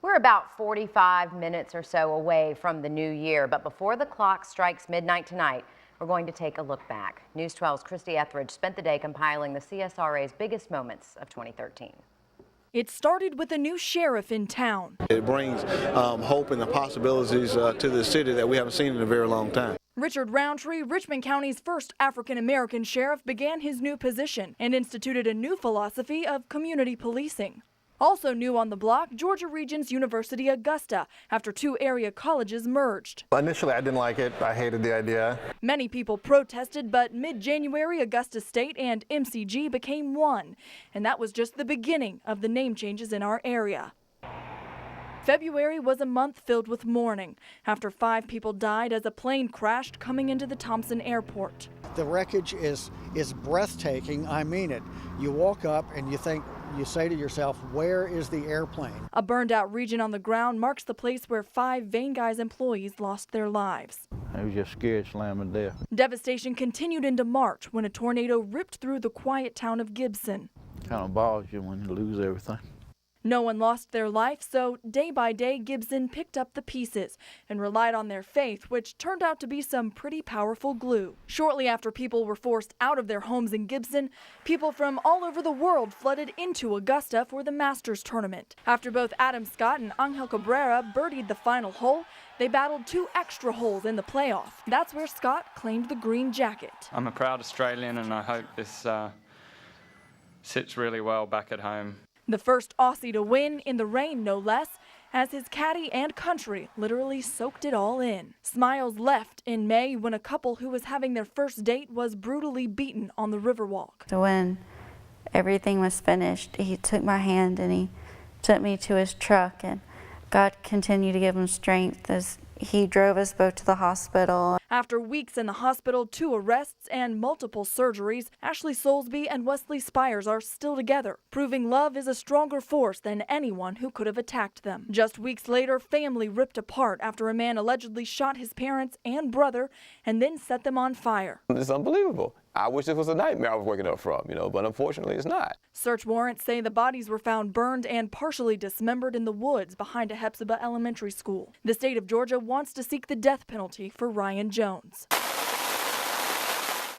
We're about 45 minutes or so away from the new year, but before the clock strikes midnight tonight, we're going to take a look back. News 12's Christie spent the day compiling the CSRA's biggest moments of 2013. It started with a new sheriff in town. It brings hope and the possibilities to the city that we haven't seen in a very long time. Richard Roundtree, Richmond County's first African-American sheriff, began his new position and instituted a new philosophy of community policing. Also new on the block, Georgia Regents University Augusta, after two area colleges merged. Initially, I didn't like it. I hated the idea. Many people protested, but mid-January, Augusta State and MCG became one. And that was just the beginning of the name changes in our area. February was a month filled with mourning after 5 people died as a plane crashed coming into the Thompson Airport. The wreckage is breathtaking. I mean it. You walk up and you say to yourself, where is the airplane? A burned out region on the ground marks the place where 5 Vein Guys employees lost their lives. I was just scared slamming to death. Devastation continued into March when a tornado ripped through the quiet town of Gibson. Kind of bothers you when you lose everything. No one lost their life, so day by day Gibson picked up the pieces and relied on their faith, which turned out to be some pretty powerful glue. Shortly after people were forced out of their homes in Gibson, people from all over the world flooded into Augusta for the Masters tournament. After both Adam Scott and Angel Cabrera birdied the final hole, they battled 2 extra holes in the playoff. That's where Scott claimed the green jacket. I'm a proud Australian, and I hope this sits really well back at home. The first Aussie to win in the rain, no less, as his caddy and country literally soaked it all in. Smiles left in May when a couple who was having their first date was brutally beaten on the Riverwalk. So when everything was finished, he took my hand and he took me to his truck, and God continued to give him strength as he drove us both to the hospital. After weeks in the hospital, 2 arrests, and multiple surgeries, Ashley Soulsby and Wesley Spires are still together, proving love is a stronger force than anyone who could have attacked them. Just weeks later, family ripped apart after a man allegedly shot his parents and brother and then set them on fire. It's unbelievable. I wish this was a nightmare I was waking up from, but unfortunately it's not. Search warrants say the bodies were found burned and partially dismembered in the woods behind a Hepzibah Elementary School. The state of Georgia wants to seek the death penalty for Ryan Jones.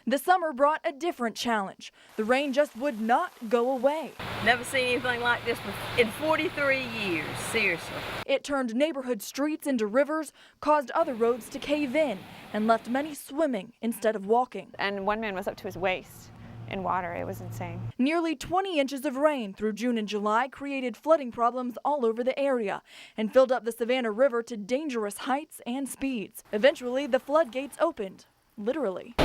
The summer brought a different challenge. The rain just would not go away. Never seen anything like this in 43 years, seriously. It turned neighborhood streets into rivers, caused other roads to cave in, and left many swimming instead of walking. And one man was up to his waist in water. It was insane. Nearly 20 inches of rain through June and July created flooding problems all over the area and filled up the Savannah River to dangerous heights and speeds. Eventually, the floodgates opened, literally.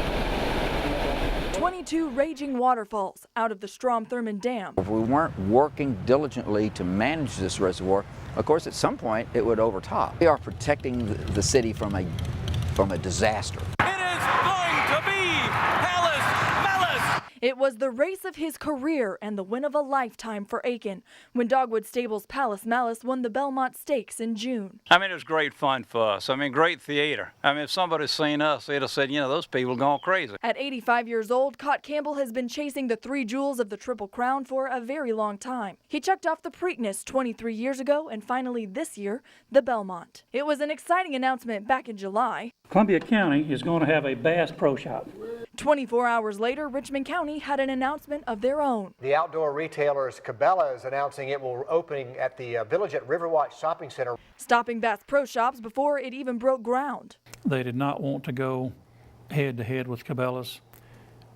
22 raging waterfalls out of the Strom-Thurmond Dam. If we weren't working diligently to manage this reservoir, of course at some point it would overtop. We are protecting the city from a disaster. It was the race of his career and the win of a lifetime for Aiken when Dogwood Stables' Palace Malice won the Belmont Stakes in June. I mean, it was great fun for us. I mean, great theater. I mean, if somebody's seen us, they'd have said, those people gone crazy. At 85 years old, Cott Campbell has been chasing the 3 jewels of the Triple Crown for a very long time. He checked off the Preakness 23 years ago and finally this year, the Belmont. It was an exciting announcement back in July. Columbia County is going to have a Bass Pro Shop. 24 hours later, Richmond County had an announcement of their own. The outdoor retailer's Cabela is announcing it will open at the Village at Riverwatch Shopping Center. Stopping Bass Pro Shops before it even broke ground. They did not want to go head-to-head with Cabela's,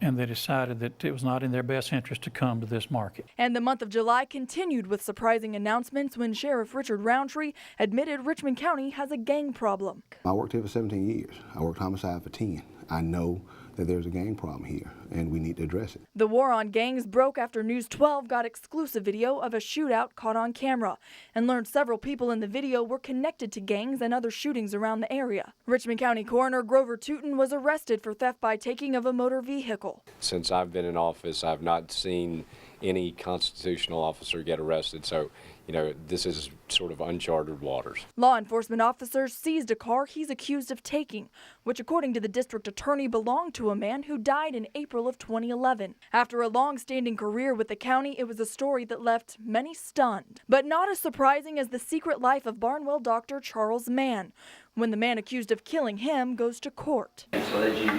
and they decided that it was not in their best interest to come to this market. And the month of July continued with surprising announcements when Sheriff Richard Roundtree admitted Richmond County has a gang problem. I worked here for 17 years. I worked homicide for 10. I know that there's a gang problem here, and we need to address it. The war on gangs broke after News 12 got exclusive video of a shootout caught on camera and learned several people in the video were connected to gangs and other shootings around the area. Richmond County Coroner Grover Tootin was arrested for theft by taking of a motor vehicle. Since I've been in office, I've not seen any constitutional officer get arrested, so this is sort of uncharted waters. Law enforcement officers seized a car he's accused of taking, which according to the district attorney belonged to a man who died in April of 2011. After a long-standing career with the county, it was a story that left many stunned. But not as surprising as the secret life of Barnwell doctor Charles Mann, when the man accused of killing him goes to court. So that you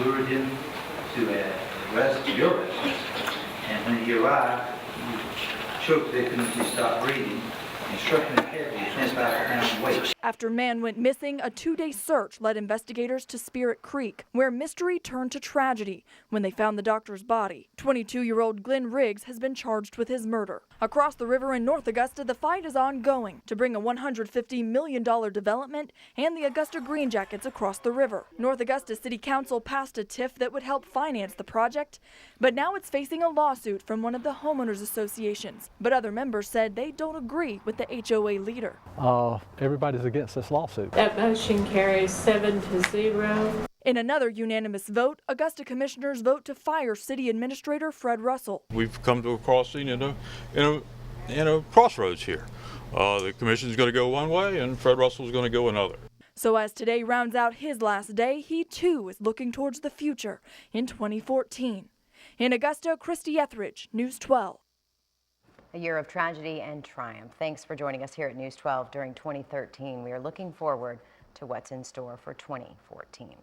lured him to your residence, and when he arrived, you choked the victim until he stopped breathing and struck him in the head with a 25-pound weight. After Mann went missing, a 2-day search led investigators to Spirit Creek, where mystery turned to tragedy when they found the doctor's body. 22-year-old Glenn Riggs has been charged with his murder. Across the river in North Augusta, the fight is ongoing to bring a $150 million development and the Augusta Green Jackets across the river. North Augusta City Council passed a TIF that would help finance the project, but now it's facing a lawsuit from one of the homeowners associations. But other members said they don't agree with the HOA leader. Everybody's against this lawsuit. That motion carries 7-0. In another unanimous vote, Augusta commissioners vote to fire City Administrator Fred Russell. We've come to a crossing in a crossroads here. The commission's going to go one way and Fred Russell's going to go another. So as today rounds out his last day, he too is looking towards the future in 2014. In Augusta, Christie Etheridge, News 12. A year of tragedy and triumph. Thanks for joining us here at News 12 during 2013. We are looking forward to what's in store for 2014.